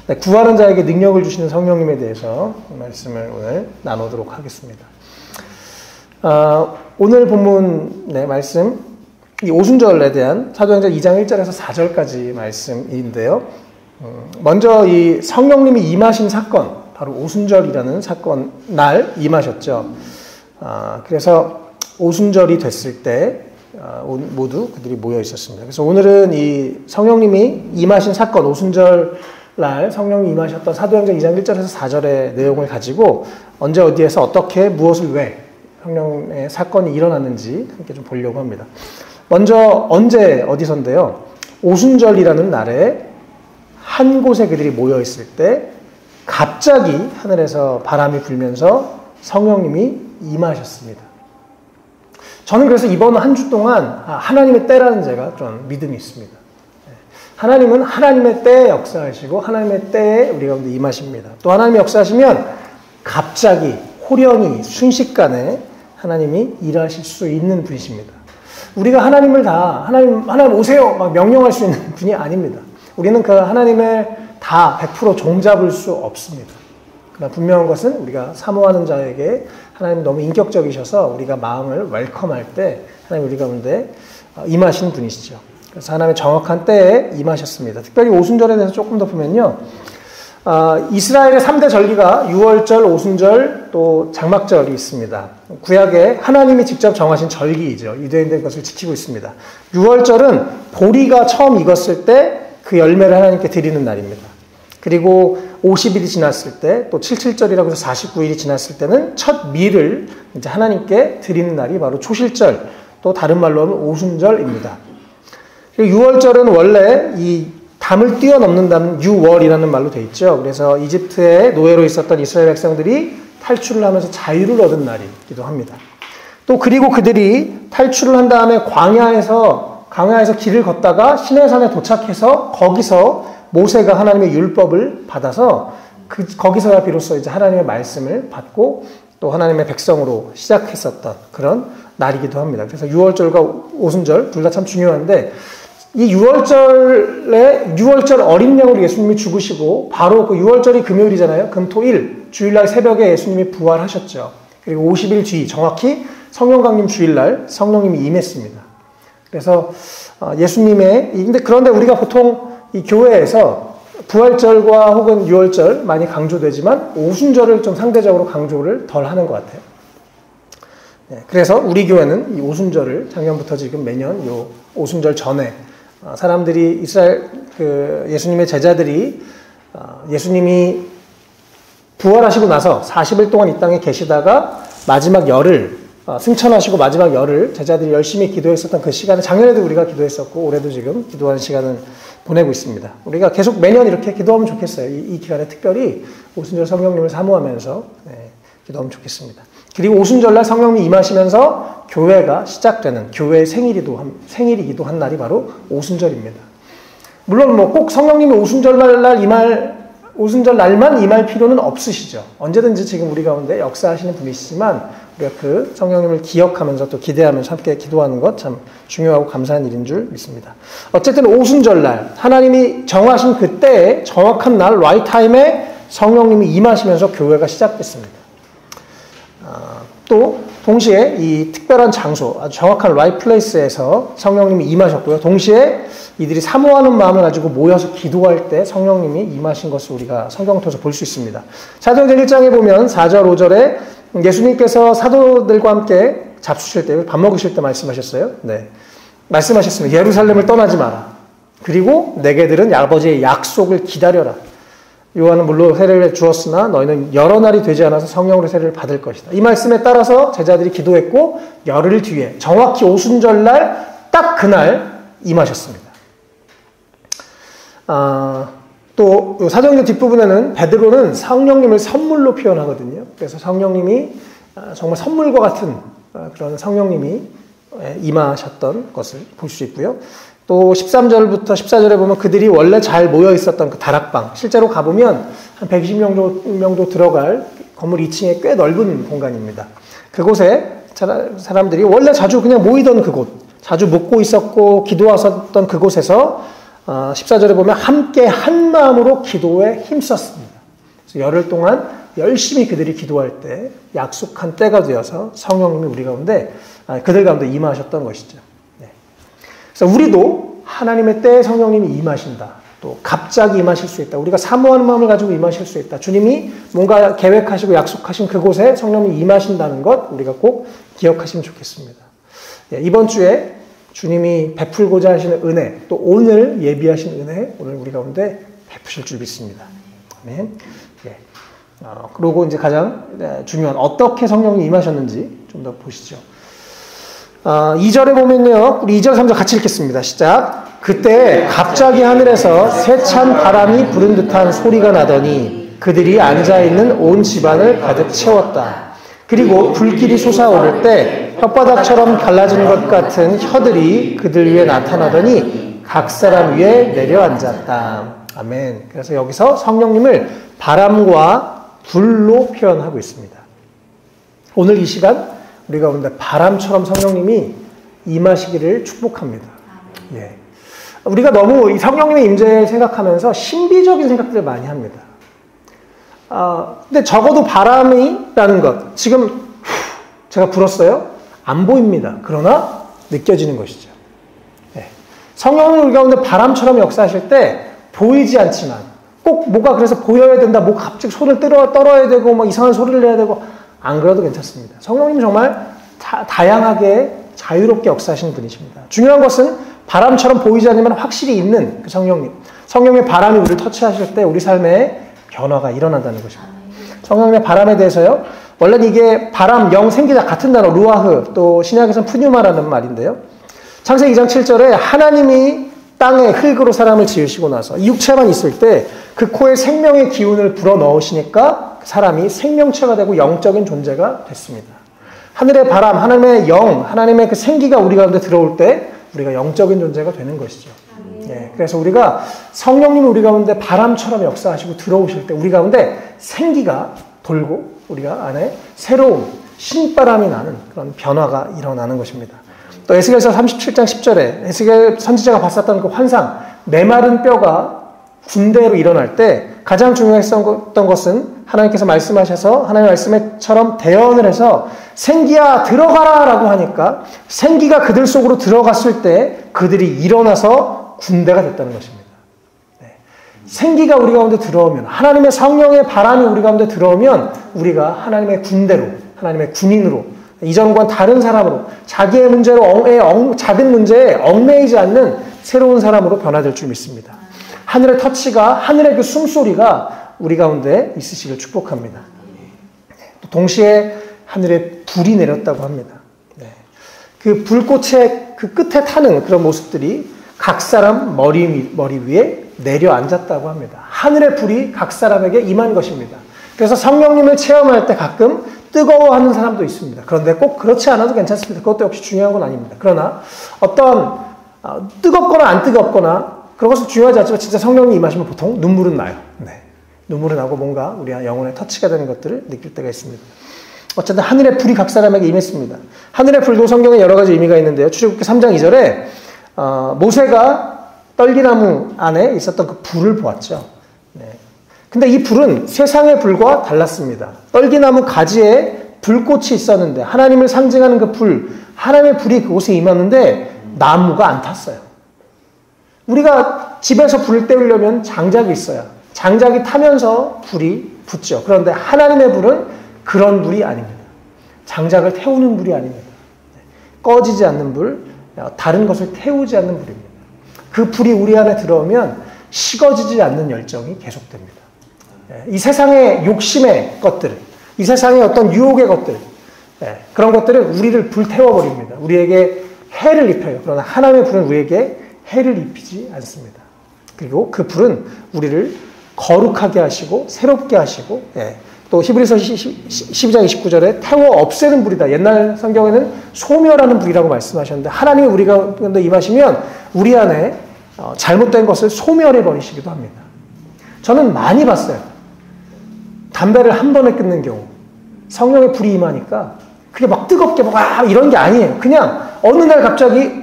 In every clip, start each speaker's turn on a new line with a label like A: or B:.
A: 네, 구하는 자에게 능력을 주시는 성령님에 대해서 말씀을 오늘 나누도록 하겠습니다. 오늘 본문 말씀, 이 오순절에 대한 사도행전 2장 1절에서 4절까지 말씀인데요. 먼저 이 성령님이 임하신 사건, 바로 오순절이라는 사건 날 임하셨죠. 그래서 오순절이 됐을 때 모두 그들이 모여 있었습니다. 그래서 오늘은 이 성령님이 임하신 사건, 오순절 날 성령이 임하셨던 사도행전 2장 1절에서 4절의 내용을 가지고 언제 어디에서 어떻게 무엇을 왜 성령의 사건이 일어났는지 함께 좀 보려고 합니다. 먼저 언제 어디선데요. 오순절이라는 날에 한 곳에 그들이 모여 있을 때 갑자기 하늘에서 바람이 불면서 성령님이 임하셨습니다. 저는 그래서 이번 한 주 동안 하나님의 때라는 제가 좀 믿음이 있습니다. 하나님은 하나님의 때에 역사하시고 하나님의 때에 우리 가운데 임하십니다. 또 하나님이 역사하시면 갑자기 호련히 순식간에 하나님이 일하실 수 있는 분이십니다. 우리가 하나님을 다 하나님 오세요 막 명령할 수 있는 분이 아닙니다. 우리는 그 하나님을 다 100% 종잡을 수 없습니다. 그러나 분명한 것은 우리가 사모하는 자에게 하나님 너무 인격적이셔서 우리가 마음을 웰컴할 때 하나님 우리 가운데 임하신 분이시죠. 그래서 하나님의 정확한 때에 임하셨습니다. 특별히 오순절에 대해서 조금 더 보면요. 이스라엘의 3대 절기가 유월절, 오순절, 또 장막절이 있습니다. 구약에 하나님이 직접 정하신 절기이죠. 유대인들은 그것을 지키고 있습니다. 유월절은 보리가 처음 익었을 때 그 열매를 하나님께 드리는 날입니다. 그리고 50일이 지났을 때, 또 77절이라고 해서 49일이 지났을 때는 첫 밀을 이제 하나님께 드리는 날이 바로 초실절, 또 다른 말로 하면 오순절입니다. 유월절은 원래 이 담을 뛰어넘는다는 유월이라는 말로 되어 있죠. 그래서 이집트의 노예로 있었던 이스라엘 백성들이 탈출을 하면서 자유를 얻은 날이기도 합니다. 또 그리고 그들이 탈출을 한 다음에 광야에서 길을 걷다가 시내산에 도착해서 거기서 모세가 하나님의 율법을 받아서 거기서야 비로소 이제 하나님의 말씀을 받고 또 하나님의 백성으로 시작했었던 그런 날이기도 합니다. 그래서 유월절과 오순절 둘 다 참 중요한데 이 유월절 어린 양으로 예수님이 죽으시고 바로 그 유월절이 금요일이잖아요. 금토일 주일날 새벽에 예수님이 부활하셨죠. 그리고 50일 뒤 정확히 성령 강림 주일날 성령님이 임했습니다. 그래서 그런데 우리가 보통 이 교회에서 부활절과 혹은 유월절 많이 강조되지만 오순절을 좀 상대적으로 강조를 덜 하는 것 같아요. 그래서 우리 교회는 이 오순절을 작년부터 지금 매년 요 오순절 전에 사람들이 이스라엘 예수님의 제자들이 예수님이 부활하시고 나서 40일 동안 이 땅에 계시다가 마지막 열흘 승천하시고 마지막 열흘 제자들이 열심히 기도했었던 그 시간에 작년에도 우리가 기도했었고 올해도 지금 기도하는 시간을 보내고 있습니다. 우리가 계속 매년 이렇게 기도하면 좋겠어요. 이 기간에 특별히 오순절 성령님을 사모하면서 기도하면 좋겠습니다. 그리고 오순절날 성령님이 임하시면서 교회가 시작되는 교회의 생일이기도 한 날이 바로 오순절입니다. 물론 꼭 성령님이 오순절 날만 임할 필요는 없으시죠. 언제든지 지금 우리 가운데 역사하시는 분이시지만 우리가 그 성령님을 기억하면서 또 기대하면서 함께 기도하는 것 참 중요하고 감사한 일인 줄 믿습니다. 어쨌든 오순절날 하나님이 정하신 그때의 정확한 날 라이트 타임에 성령님이 임하시면서 교회가 시작됐습니다. 또 동시에 이 특별한 장소, 아주 정확한 라이트 플레이스에서 성령님이 임하셨고요. 동시에 이들이 사모하는 마음을 가지고 모여서 기도할 때 성령님이 임하신 것을 우리가 성경을 통해서 볼 수 있습니다. 사도행전 1장에 보면 4절, 5절에 예수님께서 사도들과 함께 잡수실 때, 밥 먹으실 때 말씀하셨어요. 네. 말씀하셨습니다. 예루살렘을 떠나지 마라. 그리고 내게 들은 아버지의 약속을 기다려라. 요한은 물로 세례를 주었으나 너희는 여러 날이 되지 않아서 성령으로 세례를 받을 것이다. 이 말씀에 따라서 제자들이 기도했고 열흘 뒤에 정확히 오순절날 딱 그날 임하셨습니다. 또 사도행전 뒷부분에는 베드로는 성령님을 선물로 표현하거든요. 그래서 성령님이 정말 선물과 같은 그런 성령님이 임하셨던 것을 볼 수 있고요. 또 13절부터 14절에 보면 그들이 원래 잘 모여 있었던 그 다락방, 실제로 가보면 한 120명 들어갈 건물 2층에 꽤 넓은 공간입니다. 그곳에 사람들이 원래 자주 그냥 모이던 그곳, 자주 묵고 있었고 기도하셨던 그곳에서 14절에 보면 함께 한 마음으로 기도에 힘썼습니다. 그래서 열흘 동안 열심히 그들이 기도할 때 약속한 때가 되어서 성령님이 우리 가운데 그들 가운데 임하셨던 것이죠. 네. 그래서 우리도 하나님의 때에 성령님이 임하신다. 또 갑자기 임하실 수 있다. 우리가 사모하는 마음을 가지고 임하실 수 있다. 주님이 뭔가 계획하시고 약속하신 그곳에 성령님이 임하신다는 것 우리가 꼭 기억하시면 좋겠습니다. 네. 이번 주에 주님이 베풀고자 하시는 은혜, 또 오늘 예비하신 은혜, 오늘 우리 가운데 베푸실 줄 믿습니다. 아멘. 예. 그리고 이제 가장 중요한 어떻게 성령이 임하셨는지 좀 더 보시죠. 2절에 보면요. 우리 2절, 3절 같이 읽겠습니다. 시작. 그때 갑자기 하늘에서 세찬 바람이 부른 듯한 소리가 나더니 그들이 앉아있는 온 집안을 가득 채웠다. 그리고 불길이 솟아오를 때 혓바닥처럼 갈라진 것 같은 혀들이 그들 위에 나타나더니 각 사람 위에 내려앉았다. 아멘. 그래서 여기서 성령님을 바람과 불로 표현하고 있습니다. 오늘 이 시간 우리 가운데 바람처럼 성령님이 임하시기를 축복합니다. 예. 우리가 너무 이 성령님의 임재를 생각하면서 신비적인 생각들을 많이 합니다. 근데 적어도 바람이라는 것, 지금 제가 불었어요? 안 보입니다. 그러나 느껴지는 것이죠. 예. 성령님 우리 가운데 바람처럼 역사하실 때 보이지 않지만 꼭 뭐가 그래서 보여야 된다, 뭐 갑자기 손을 떨어야 되고 막 이상한 소리를 내야 되고 안 그래도 괜찮습니다. 성령님 정말 다양하게 자유롭게 역사하시는 분이십니다. 중요한 것은 바람처럼 보이지 않지만 확실히 있는 그 성령님. 성령의 바람이 우리를 터치하실 때 우리 삶에 변화가 일어난다는 것입니다. 성령의 바람에 대해서요. 원래는 이게 바람, 영, 생기자 같은 단어 루아흐, 또 신약에서는 푸뉴마라는 말인데요. 창세기 2장 7절에 하나님이 땅에 흙으로 사람을 지으시고 나서 이 육체만 있을 때 그 코에 생명의 기운을 불어넣으시니까 사람이 생명체가 되고 영적인 존재가 됐습니다. 하늘의 바람, 하나님의 영, 하나님의 그 생기가 우리 가운데 들어올 때 우리가 영적인 존재가 되는 것이죠. 예, 그래서 우리가 성령님이 우리 가운데 바람처럼 역사하시고 들어오실 때 우리 가운데 생기가 돌고 우리가 안에 새로운 신바람이 나는 그런 변화가 일어나는 것입니다. 또 에스겔서 37장 10절에 에스겔 선지자가 봤었던 그 환상, 메마른 뼈가 군대로 일어날 때 가장 중요했던 것은 하나님께서 말씀하셔서 하나님의 말씀처럼 대언을 해서 생기야 들어가라 라고 하니까 생기가 그들 속으로 들어갔을 때 그들이 일어나서 군대가 됐다는 것입니다. 네. 생기가 우리 가운데 들어오면 하나님의 성령의 바람이 우리 가운데 들어오면 우리가 하나님의 군대로 하나님의 군인으로 이전과는 다른 사람으로 자기의 문제로 작은 문제에 얽매이지 않는 새로운 사람으로 변화될 줄 믿습니다. 하늘의 터치가 하늘의 그 숨소리가 우리 가운데 있으시길 축복합니다. 또 동시에 하늘에 불이 내렸다고 합니다. 네. 그 불꽃의 그 끝에 타는 그런 모습들이 각 사람 머리 위에 내려앉았다고 합니다. 하늘의 불이 각 사람에게 임한 것입니다. 그래서 성령님을 체험할 때 가끔 뜨거워하는 사람도 있습니다. 그런데 꼭 그렇지 않아도 괜찮습니다. 그것도 역시 중요한 건 아닙니다. 그러나 어떤 뜨겁거나 안 뜨겁거나 그런 것은 중요하지 않지만 진짜 성령님이 임하시면 보통 눈물은 나요. 네. 눈물은 나고 뭔가 우리 영혼에 터치가 되는 것들을 느낄 때가 있습니다. 어쨌든 하늘의 불이 각 사람에게 임했습니다. 하늘의 불도 성경에 여러 가지 의미가 있는데요. 출애굽기 3장 2절에 모세가 떨기나무 안에 있었던 그 불을 보았죠. 네. 근데 이 불은 세상의 불과 달랐습니다. 떨기나무 가지에 불꽃이 있었는데 하나님을 상징하는 그 불, 하나님의 불이 그곳에 임했는데 나무가 안 탔어요. 우리가 집에서 불을 때우려면 장작이 있어야 장작이 타면서 불이 붙죠. 그런데 하나님의 불은 그런 불이 아닙니다. 장작을 태우는 불이 아닙니다. 꺼지지 않는 불, 다른 것을 태우지 않는 불입니다. 그 불이 우리 안에 들어오면 식어지지 않는 열정이 계속됩니다. 이 세상의 욕심의 것들, 이 세상의 어떤 유혹의 것들, 그런 것들은 우리를 불태워버립니다. 우리에게 해를 입혀요. 그러나 하나님의 불은 우리에게 해를 입히지 않습니다. 그리고 그 불은 우리를 거룩하게 하시고 새롭게 하시고 또 히브리서 12장 29절에 태워 없애는 불이다. 옛날 성경에는 소멸하는 불이라고 말씀하셨는데 하나님이 우리가 임하시면 우리 안에 잘못된 것을 소멸해 버리시기도 합니다. 저는 많이 봤어요. 담배를 한 번에 끊는 경우 성령의 불이 임하니까 그게 막 뜨겁게 막 이런 게 아니에요. 그냥 어느 날 갑자기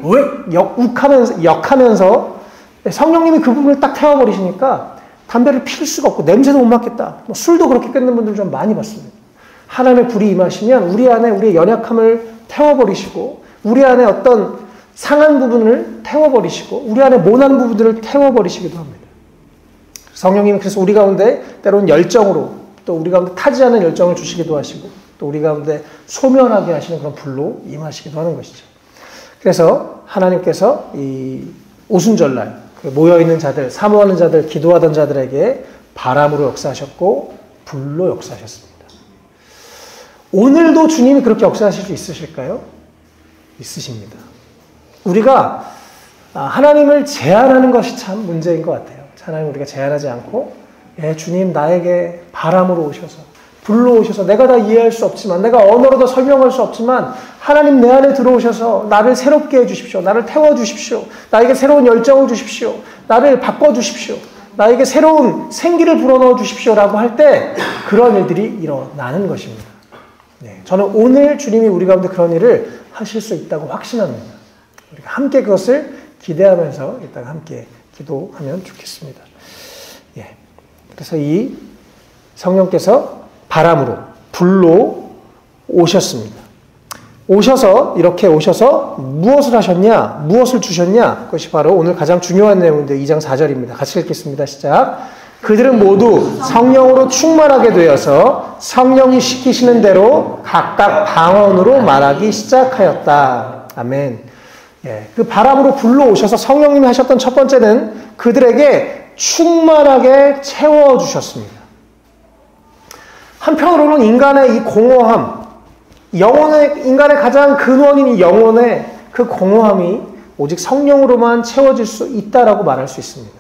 A: 역하면서 성령님이 그 부분을 딱 태워버리시니까 담배를 피울 수가 없고 냄새도 못 맡겠다. 뭐 술도 그렇게 끊는 분들 좀 많이 봤습니다. 하나님의 불이 임하시면 우리 안에 우리의 연약함을 태워버리시고 우리 안에 어떤 상한 부분을 태워버리시고 우리 안에 모난 부분들을 태워버리시기도 합니다. 성령님은 그래서 우리 가운데 때로는 열정으로 또 우리 가운데 타지 않은 열정을 주시기도 하시고 또 우리 가운데 소멸하게 하시는 그런 불로 임하시기도 하는 것이죠. 그래서 하나님께서 이 오순절날 모여있는 자들, 사모하는 자들, 기도하던 자들에게 바람으로 역사하셨고 불로 역사하셨습니다. 오늘도 주님이 그렇게 역사하실 수 있으실까요? 있으십니다. 우리가 하나님을 제한하는 것이 참 문제인 것 같아요. 하나님 우리가 제한하지 않고 주님 나에게 바람으로 오셔서 불로 오셔서 내가 다 이해할 수 없지만 내가 언어로도 설명할 수 없지만 하나님 내 안에 들어오셔서 나를 새롭게 해주십시오. 나를 태워주십시오. 나에게 새로운 열정을 주십시오. 나를 바꿔주십시오. 나에게 새로운 생기를 불어넣어 주십시오 라고 할 때 그런 일들이 일어나는 것입니다. 네, 저는 오늘 주님이 우리 가운데 그런 일을 하실 수 있다고 확신합니다. 우리가 함께 그것을 기대하면서 이따가 함께 기도하면 좋겠습니다. 예. 그래서 이 성령께서 바람으로, 불로 오셨습니다. 이렇게 오셔서 무엇을 하셨냐? 무엇을 주셨냐? 그것이 바로 오늘 가장 중요한 내용인데 2장 4절입니다. 같이 읽겠습니다. 시작. 그들은 모두 성령으로 충만하게 되어서 성령이 시키시는 대로 각각 방언으로 말하기 시작하였다. 아멘. 예, 그 바람으로 불러 오셔서 성령님이 하셨던 첫 번째는 그들에게 충만하게 채워주셨습니다. 한편으로는 인간의 이 공허함, 인간의 가장 근원인 이 영혼의 그 공허함이 오직 성령으로만 채워질 수 있다라고 말할 수 있습니다.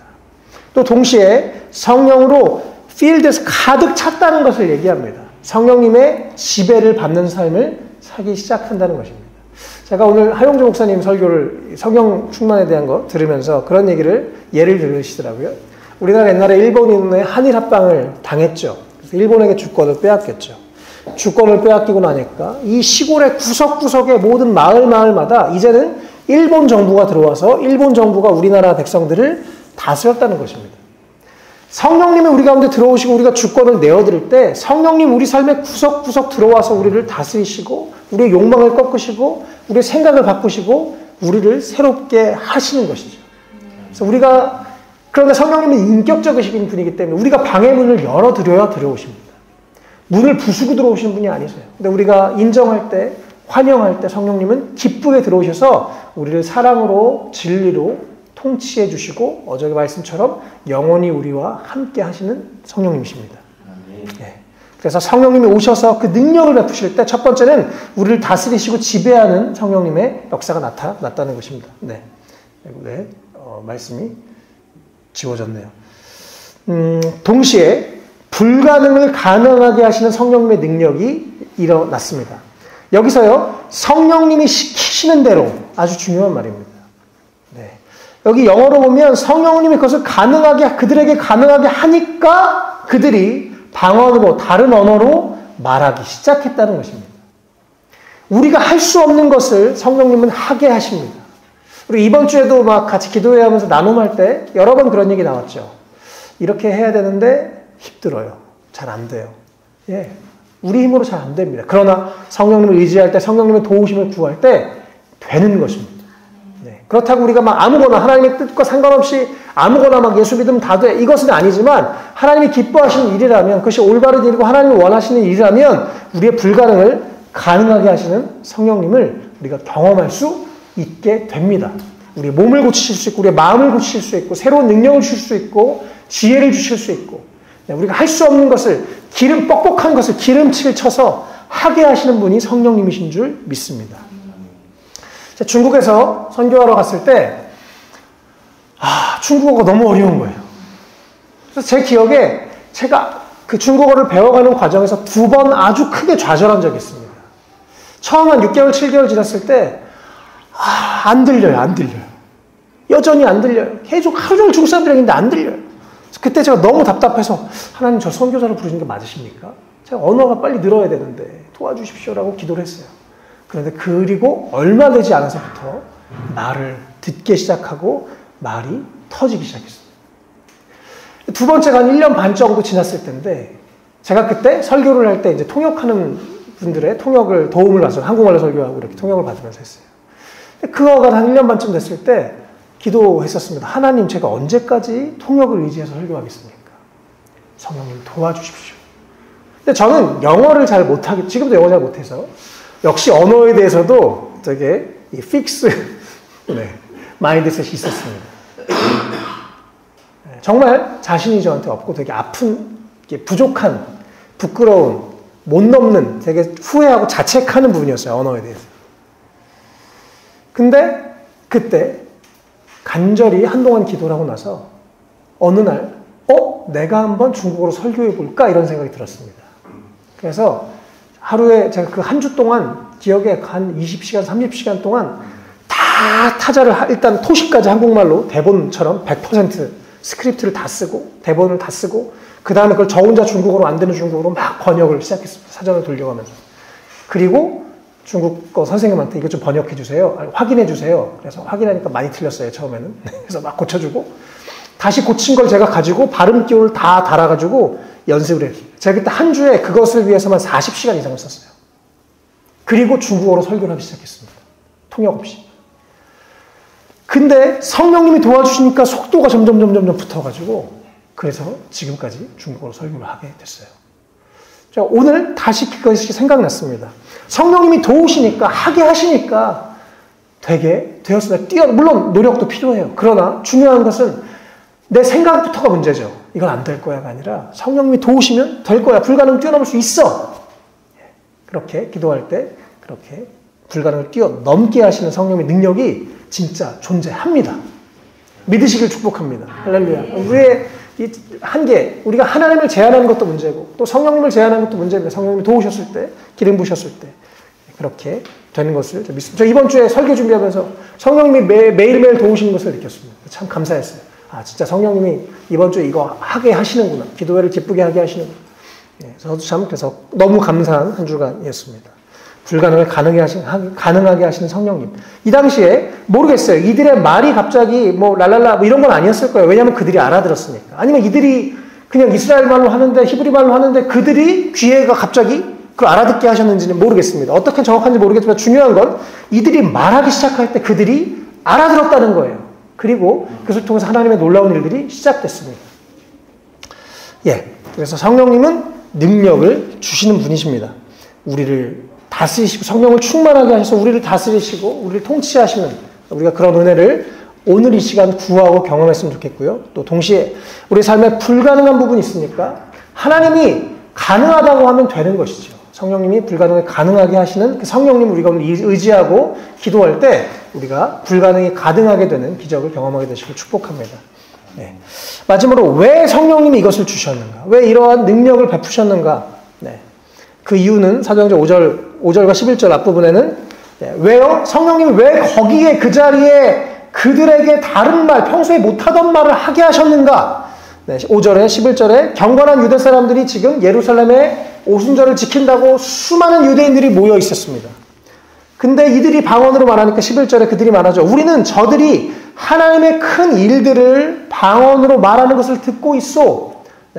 A: 또 동시에 성령으로 필드에서 가득 찼다는 것을 얘기합니다. 성령님의 지배를 받는 삶을 살기 시작한다는 것입니다. 제가 오늘 하용조 목사님 설교를 성령 충만에 대한 거 들으면서 그런 예를 들으시더라고요. 우리나라 옛날에 일본인의 한일 합방을 당했죠. 그래서 일본에게 주권을 빼앗겼죠. 주권을 빼앗기고 나니까 이 시골의 구석구석의 모든 마을마다 이제는 일본 정부가 들어와서 일본 정부가 우리나라 백성들을 다스렸다는 것입니다. 성령님이 우리 가운데 들어오시고 우리가 주권을 내어드릴 때 성령님 우리 삶의 구석구석 들어와서 우리를 다스리시고 우리의 욕망을 꺾으시고 우리의 생각을 바꾸시고 우리를 새롭게 하시는 것이죠. 그래서 그런데 성령님은 인격적이신 분이기 때문에 우리가 방해 문을 열어드려야 들어오십니다. 문을 부수고 들어오시는 분이 아니세요. 근데 우리가 인정할 때, 환영할 때 성령님은 기쁘게 들어오셔서 우리를 사랑으로, 진리로 통치해 주시고 어저께 말씀처럼 영원히 우리와 함께 하시는 성령님이십니다. 네. 그래서 성령님이 오셔서 그 능력을 베푸실 때 첫 번째는 우리를 다스리시고 지배하는 성령님의 역사가 나타났다는 것입니다. 네. 말씀이 지워졌네요. 동시에 불가능을 가능하게 하시는 성령님의 능력이 일어났습니다. 여기서요, 성령님이 시키시는 대로 아주 중요한 말입니다. 네. 여기 영어로 보면 성령님이 그것을 그들에게 가능하게 하니까 그들이 방언으로, 다른 언어로 말하기 시작했다는 것입니다. 우리가 할 수 없는 것을 성령님은 하게 하십니다. 우리 이번 주에도 막 같이 기도회에 하면서 나눔할 때 여러 번 그런 얘기 나왔죠. 이렇게 해야 되는데 힘들어요. 잘 안 돼요. 예. 우리 힘으로 잘 안 됩니다. 그러나 성령님을 의지할 때, 성령님의 도우심을 구할 때 되는 것입니다. 네. 그렇다고 우리가 막 아무거나 하나님의 뜻과 상관없이 아무거나 막 예수 믿으면 다 돼. 이것은 아니지만 하나님이 기뻐하시는 일이라면 그것이 올바른 일이고 하나님이 원하시는 일이라면 우리의 불가능을 가능하게 하시는 성령님을 우리가 경험할 수 있게 됩니다. 우리 몸을 고치실 수 있고 우리의 마음을 고치실 수 있고 새로운 능력을 주실 수 있고 지혜를 주실 수 있고 우리가 할 수 없는 것을 뻑뻑한 것을 기름칠 쳐서 하게 하시는 분이 성령님이신 줄 믿습니다. 중국에서 선교하러 갔을 때 중국어가 너무 어려운 거예요. 그래서 제 기억에 제가 그 중국어를 배워가는 과정에서 2번 아주 크게 좌절한 적이 있습니다. 처음 한 6개월, 7개월 지났을 때 안 들려요. 여전히 안 들려요. 계속 하루 종일 중국 사람들이 있는데 안 들려요. 그때 제가 너무 답답해서 하나님 저 선교사를 부르시는 게 맞으십니까? 제가 언어가 빨리 늘어야 되는데 도와주십시오라고 기도를 했어요. 그런데 그리고 얼마 되지 않아서부터 말을 듣기 시작하고 말이 터지기 시작했어요. 두 번째가 한 1년 반 정도 지났을 때인데 제가 그때 설교를 할 때 이제 통역하는 분들의 통역을 도움을 받아서 한국말로 설교하고 이렇게 통역을 받으면서 했어요. 그거가 한 1년 반쯤 됐을 때 기도했었습니다. 하나님, 제가 언제까지 통역을 의지해서 설교하겠습니까? 성령님 도와주십시오. 근데 저는 영어를 잘 못하기, 지금도 영어 잘 못해서 역시 언어에 대해서도 되게 이 픽스 마인드셋이 있었습니다. 정말 자신이 저한테 없고 되게 아픈, 부족한, 부끄러운, 못 넘는, 되게 후회하고 자책하는 부분이었어요. 언어에 대해서. 근데 그때 간절히 한동안 기도를 하고 나서 어느 날 내가 한번 중국어로 설교해 볼까 이런 생각이 들었습니다. 그래서 하루에 제가 그 한 주 동안 기억에 한 20시간, 30시간 동안 다 타자를 일단 토시까지 한국말로 대본처럼 100% 스크립트를 다 쓰고 대본을 다 쓰고 그 다음에 그걸 저 혼자 중국어로 안 되는 중국어로 막 번역을 시작했습니다. 사전을 돌려가면서. 그리고 중국어 선생님한테 이것 좀 번역해 주세요. 확인해 주세요. 그래서 확인하니까 많이 틀렸어요. 처음에는. 그래서 막 고쳐주고 다시 고친 걸 제가 가지고 발음 기호를 다 달아가지고 연습을 했어요. 제가 그때 한 주에 그것을 위해서만 40시간 이상을 썼어요. 그리고 중국어로 설교를 하기 시작했습니다. 통역 없이. 근데 성령님이 도와주시니까 속도가 점점 붙어가지고 그래서 지금까지 중국어로 설교를 하게 됐어요. 자, 오늘 다시 그것이 생각났습니다. 성령님이 도우시니까, 하게 하시니까 되게 되었습니다. 물론 노력도 필요해요. 그러나 중요한 것은 내 생각부터가 문제죠. 이건 안 될 거야가 아니라 성령님이 도우시면 될 거야. 불가능을 뛰어넘을 수 있어. 그렇게 기도할 때 그렇게 불가능을 뛰어넘게 하시는 성령의 능력이 진짜 존재합니다. 믿으시길 축복합니다. 할렐루야. 우리의 이 한계, 우리가 하나님을 제한하는 것도 문제고 또 성령님을 제한하는 것도 문제입니다. 성령님이 도우셨을 때, 기름 부으셨을 때 그렇게 되는 것을 믿습니다. 저 이번 주에 설교 준비하면서 성령님이 매일매일 도우시는 것을 느꼈습니다. 참 감사했어요. 아, 진짜 성령님이 이번 주에 이거 하게 하시는구나. 기도회를 기쁘게 하게 하시는구나. 저도 참 그래서 너무 감사한 한 주간이었습니다. 불가능을 가능하게 하시는 성령님. 이 당시에 모르겠어요. 이들의 말이 갑자기 뭐 랄랄라 뭐 이런 건 아니었을 거예요. 왜냐하면 그들이 알아들었으니까. 아니면 이들이 그냥 이스라엘 말로 하는데 히브리 말로 하는데 그들이 귀에가 갑자기 그걸 알아듣게 하셨는지는 모르겠습니다. 어떻게 정확한지 모르겠지만 중요한 건 이들이 말하기 시작할 때 그들이 알아들었다는 거예요. 그리고 그것을 통해서 하나님의 놀라운 일들이 시작됐습니다. 그래서 성령님은 능력을 주시는 분이십니다. 우리를 다스리시고 성령을 충만하게 하셔서 우리를 다스리시고 우리를 통치하시는 우리가 그런 은혜를 오늘 이 시간 구하고 경험했으면 좋겠고요. 또 동시에 우리 삶에 불가능한 부분이 있으니까 하나님이 가능하다고 하면 되는 것이죠. 성령님이 불가능을 가능하게 하시는 그 성령님 우리가 오늘 의지하고 기도할 때 우리가 불가능이 가능하게 되는 기적을 경험하게 되시길 축복합니다. 마지막으로 왜 성령님이 이것을 주셨는가? 왜 이러한 능력을 베푸셨는가? 그 이유는 사도행전 5절과 11절 앞부분에는 왜요? 성령님이 왜 거기에 그 자리에 그들에게 다른 말, 평소에 못하던 말을 하게 하셨는가? 5절에 11절에 경건한 유대 사람들이 지금 예루살렘에 오순절을 지킨다고 수많은 유대인들이 모여 있었습니다. 근데 이들이 방언으로 말하니까 11절에 그들이 말하죠. 우리는 저들이 하나님의 큰 일들을 방언으로 말하는 것을 듣고 있어.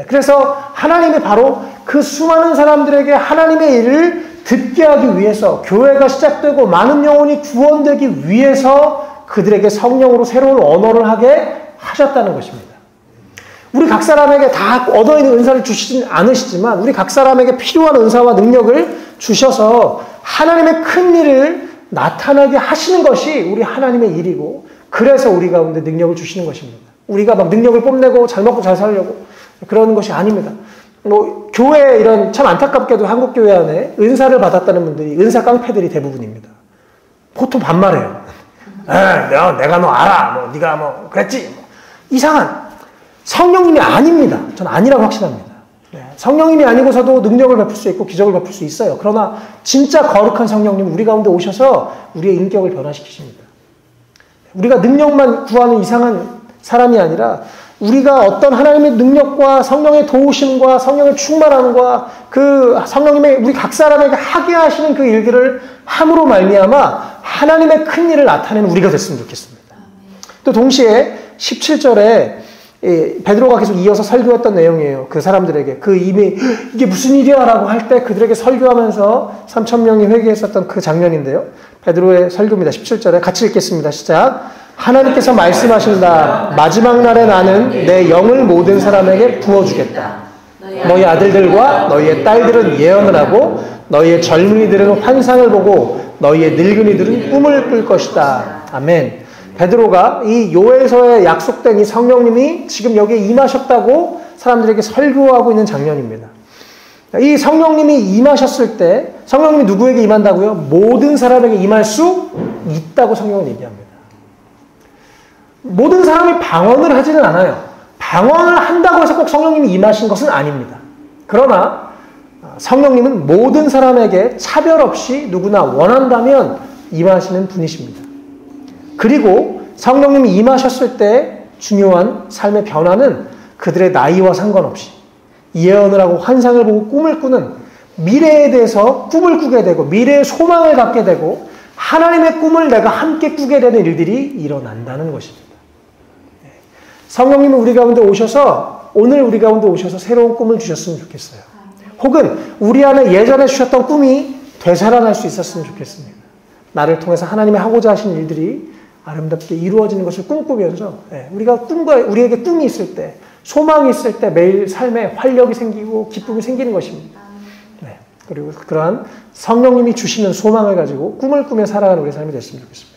A: 그래서 하나님이 바로 그 수많은 사람들에게 하나님의 일을 듣게 하기 위해서 교회가 시작되고 많은 영혼이 구원되기 위해서 그들에게 성령으로 새로운 언어를 하게 하셨다는 것입니다. 우리 각 사람에게 다 얻어있는 은사를 주시진 않으시지만 우리 각 사람에게 필요한 은사와 능력을 주셔서 하나님의 큰 일을 나타나게 하시는 것이 우리 하나님의 일이고 그래서 우리 가운데 능력을 주시는 것입니다. 우리가 막 능력을 뽐내고 잘 먹고 잘 살려고 그러는 것이 아닙니다. 뭐 교회 이런 참 안타깝게도 한국 교회 안에 은사를 받았다는 분들이 은사 깡패들이 대부분입니다. 보통 반말해요. 내가 너 알아. 뭐 네가 뭐 그랬지. 뭐. 이상한 성령님이 아닙니다. 저는 아니라고 확신합니다. 성령님이 아니고서도 능력을 베풀 수 있고 기적을 베풀 수 있어요. 그러나 진짜 거룩한 성령님 우리 가운데 오셔서 우리의 인격을 변화시키십니다. 우리가 능력만 구하는 이상한 사람이 아니라 우리가 어떤 하나님의 능력과 성령의 도우심과 성령의 충만함과 그 성령님의 우리 각 사람에게 하게 하시는 그 일들을 함으로 말미암아 하나님의 큰 일을 나타내는 우리가 됐으면 좋겠습니다. 또 동시에 17절에 베드로가 계속 이어서 설교했던 내용이에요. 그 사람들에게 이미 이게 무슨 일이야 라고 할 때 그들에게 설교하면서 3,000명이 회개했었던 그 장면인데요. 베드로의 설교입니다. 17절에 같이 읽겠습니다. 시작. 하나님께서 말씀하신다. 마지막 날에 나는 내 영을 모든 사람에게 부어주겠다. 너희 아들들과 너희의 딸들은 예언을 하고 너희의 젊은이들은 환상을 보고 너희의 늙은이들은 꿈을 꿀 것이다. 아멘. 베드로가 이 요엘서에 약속된 이 성령님이 지금 여기에 임하셨다고 사람들에게 설교하고 있는 장면입니다. 이 성령님이 임하셨을 때 성령님이 누구에게 임한다고요? 모든 사람에게 임할 수 있다고 성경은 얘기합니다. 모든 사람이 방언을 하지는 않아요. 방언을 한다고 해서 꼭 성령님이 임하신 것은 아닙니다. 그러나 성령님은 모든 사람에게 차별 없이 누구나 원한다면 임하시는 분이십니다. 그리고 성령님이 임하셨을 때 중요한 삶의 변화는 그들의 나이와 상관없이 예언을 하고 환상을 보고 꿈을 꾸는 미래에 대해서 꿈을 꾸게 되고 미래의 소망을 갖게 되고 하나님의 꿈을 내가 함께 꾸게 되는 일들이 일어난다는 것입니다. 성령님은 우리 가운데 오셔서 오늘 우리 가운데 오셔서 새로운 꿈을 주셨으면 좋겠어요. 혹은 우리 안에 예전에 주셨던 꿈이 되살아날 수 있었으면 좋겠습니다. 나를 통해서 하나님이 하고자 하신 일들이 아름답게 이루어지는 것을 꿈꾸면서 우리에게 꿈이 있을 때 소망이 있을 때 매일 삶에 활력이 생기고 기쁨이 생기는 것입니다. 네. 그리고 그러한 성령님이 주시는 소망을 가지고 꿈을 꾸며 살아가는 우리의 삶이 됐으면 좋겠습니다.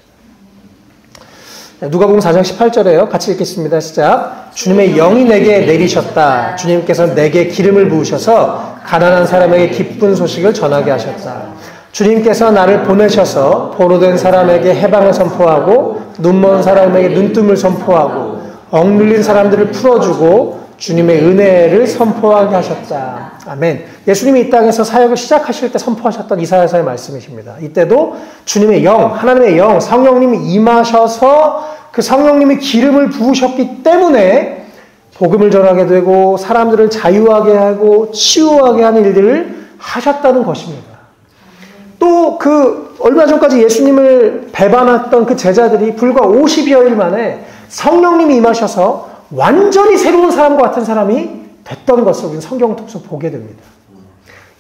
A: 누가복음 4장 18절에요. 같이 읽겠습니다. 시작. 주님의 영이 내게 내리셨다. 주님께서 내게 기름을 부으셔서 가난한 사람에게 기쁜 소식을 전하게 하셨다. 주님께서 나를 보내셔서 포로된 사람에게 해방을 선포하고 눈먼 사람에게 눈뜸을 선포하고 억눌린 사람들을 풀어주고 주님의 은혜를 선포하게 하셨다. 아멘. 예수님이 이 땅에서 사역을 시작하실 때 선포하셨던 이사야서의 말씀이십니다. 이때도 주님의 영, 하나님의 영, 성령님이 임하셔서 그 성령님이 기름을 부으셨기 때문에 복음을 전하게 되고 사람들을 자유하게 하고 치유하게 하는 일들을 하셨다는 것입니다. 또 얼마 전까지 예수님을 배반했던 그 제자들이 불과 50여일 만에 성령님이 임하셔서 완전히 새로운 사람과 같은 사람이 됐던 것을 우리는 성경을 통해서 보게 됩니다.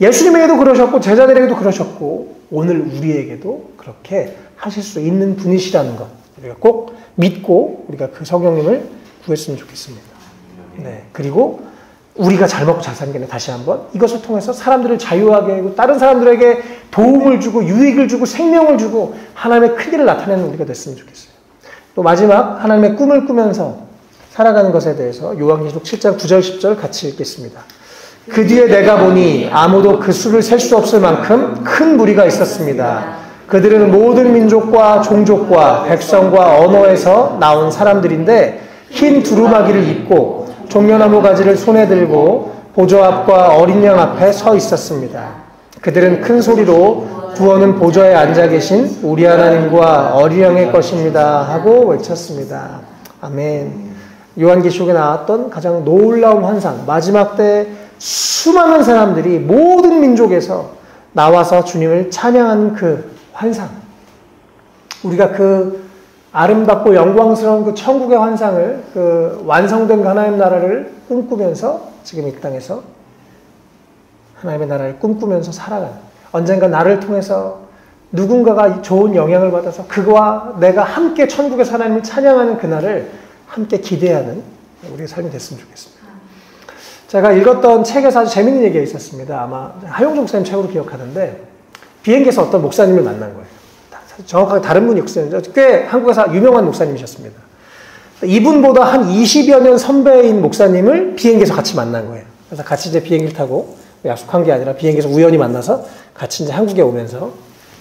A: 예수님에게도 그러셨고 제자들에게도 그러셨고 오늘 우리에게도 그렇게 하실 수 있는 분이시라는 것 우리가 꼭 믿고 우리가 그 성령님을 구했으면 좋겠습니다. 네. 그리고 우리가 잘 먹고 잘 사는 게 아니라 다시 한번 이것을 통해서 사람들을 자유하게 하고 다른 사람들에게 도움을 주고 유익을 주고 생명을 주고 하나님의 큰일을 나타내는 우리가 됐으면 좋겠어요. 또 마지막 하나님의 꿈을 꾸면서 살아가는 것에 대해서 요한계시록 7장 9절 10절 같이 읽겠습니다. 그 뒤에 내가 보니 아무도 그 수를 셀 수 없을 만큼 큰 무리가 있었습니다. 그들은 모든 민족과 종족과 백성과 언어에서 나온 사람들인데 흰 두루마기를 입고 종려나무 가지를 손에 들고 보좌 앞과 어린 양 앞에 서 있었습니다. 그들은 큰 소리로 구원은 보좌에 앉아 계신 우리 하나님과 어린 양의 것입니다 하고 외쳤습니다. 아멘. 요한계시록에 나왔던 가장 놀라운 환상, 마지막 때 수많은 사람들이 모든 민족에서 나와서 주님을 찬양하는 그 환상, 우리가 그 아름답고 영광스러운 그 천국의 환상을 그 완성된 하나님 나라를 꿈꾸면서 지금 이 땅에서 하나님의 나라를 꿈꾸면서 살아가는, 언젠가 나를 통해서 누군가가 좋은 영향을 받아서 그와 내가 함께 천국에서 하나님을 찬양하는 그날을 함께 기대하는 우리의 삶이 됐으면 좋겠습니다. 제가 읽었던 책에서 아주 재밌는 얘기가 있었습니다. 아마 하용종 목사님 책으로 기억하는데 비행기에서 어떤 목사님을 만난 거예요. 정확하게 다른 분이 목사님이죠. 꽤 한국에서 유명한 목사님이셨습니다. 이분보다 한 20여 년 선배인 목사님을 비행기에서 같이 만난 거예요. 그래서 같이 이제 비행기를 타고 약속한 게 아니라 비행기에서 우연히 만나서 같이 이제 한국에 오면서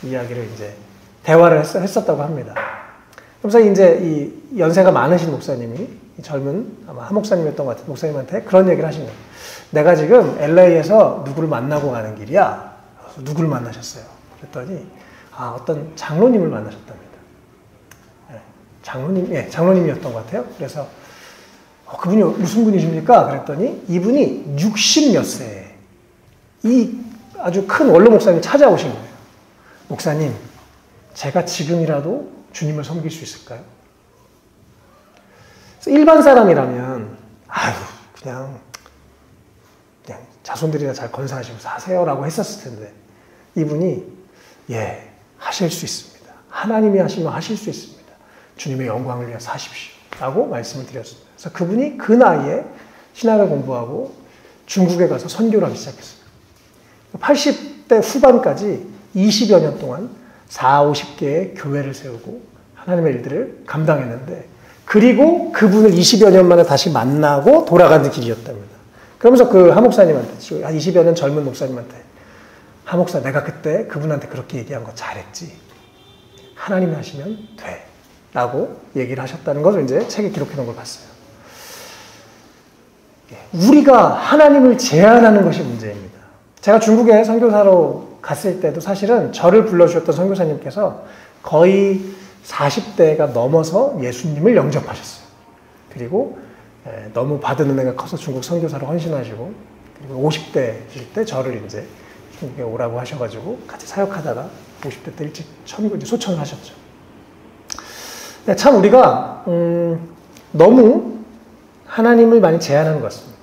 A: 이야기를 이제 대화를 했었다고 합니다. 그래서 이제 이 연세가 많으신 목사님이 젊은 아마 한 목사님이었던 것 같은 목사님한테 그런 얘기를 하신 거예요. 내가 지금 LA에서 누구를 만나고 가는 길이야. 누구를 만나셨어요? 그랬더니 어떤 장로님을 만나셨답니다. 장로님이었던 것 같아요. 그래서 그분이 무슨 분이십니까? 그랬더니 이분이 60 몇 세에 이 아주 큰 원로 목사님이 찾아오신 거예요. 목사님, 제가 지금이라도 주님을 섬길 수 있을까요? 일반 사람이라면 그냥 자손들이나 잘 건사하시고 사세요라고 했었을 텐데 이분이 하실 수 있습니다. 하나님이 하시면 하실 수 있습니다. 주님의 영광을 위해 사십시오 라고 말씀을 드렸습니다. 그래서 그분이 그 나이에 신학을 공부하고 중국에 가서 선교를 하기 시작했어요. 80대 후반까지 20여 년 동안 40, 50개의 교회를 세우고 하나님의 일들을 감당했는데 그리고 그분을 20여 년 만에 다시 만나고 돌아가는 길이었답니다. 그러면서 그 하목사님한테, 20여 년 젊은 목사님한테 하목사, 내가 그때 그분한테 그렇게 얘기한 거 잘했지. 하나님이 하시면 돼. 라고 얘기를 하셨다는 것을 이제 책에 기록해 놓은 걸 봤어요. 우리가 하나님을 제한하는 것이 문제입니다. 제가 중국에 선교사로 갔을 때도 사실은 저를 불러주셨던 선교사님께서 거의 40대가 넘어서 예수님을 영접하셨어요. 그리고 너무 받은 은혜가 커서 중국 선교사로 헌신하시고 그리고 50대일 때 저를 이제 중국에 오라고 하셔가지고 같이 사역하다가 50대 때 일찍 소천을 하셨죠. 참 우리가 너무 하나님을 많이 제한하는 것 같습니다.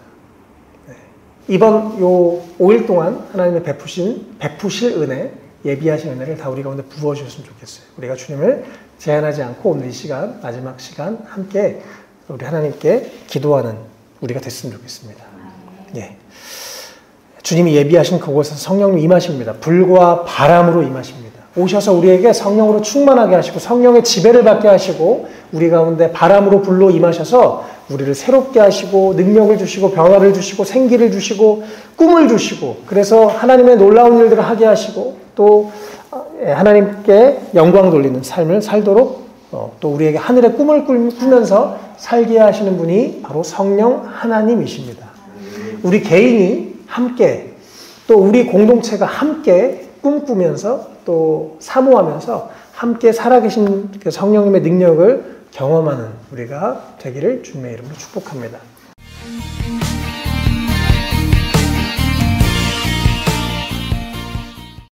A: 이번 요 5일 동안 하나님의 베푸실 은혜, 예비하신 은혜를 다 우리 가운데 부어주셨으면 좋겠어요. 우리가 주님을 제한하지 않고 오늘 이 시간, 마지막 시간 함께 우리 하나님께 기도하는 우리가 됐으면 좋겠습니다. 주님이 예비하신 그곳에서 성령님 임하십니다. 불과 바람으로 임하십니다. 오셔서 우리에게 성령으로 충만하게 하시고 성령의 지배를 받게 하시고 우리 가운데 바람으로 불로 임하셔서 우리를 새롭게 하시고 능력을 주시고 변화를 주시고 생기를 주시고 꿈을 주시고 그래서 하나님의 놀라운 일들을 하게 하시고 또 하나님께 영광 돌리는 삶을 살도록 또 우리에게 하늘의 꿈을 꾸면서 살게 하시는 분이 바로 성령 하나님이십니다. 우리 개인이 함께 또 우리 공동체가 함께 꿈꾸면서 또 사모하면서 함께 살아계신 그 성령님의 능력을 경험하는 우리가 되기를 주님의 이름으로 축복합니다.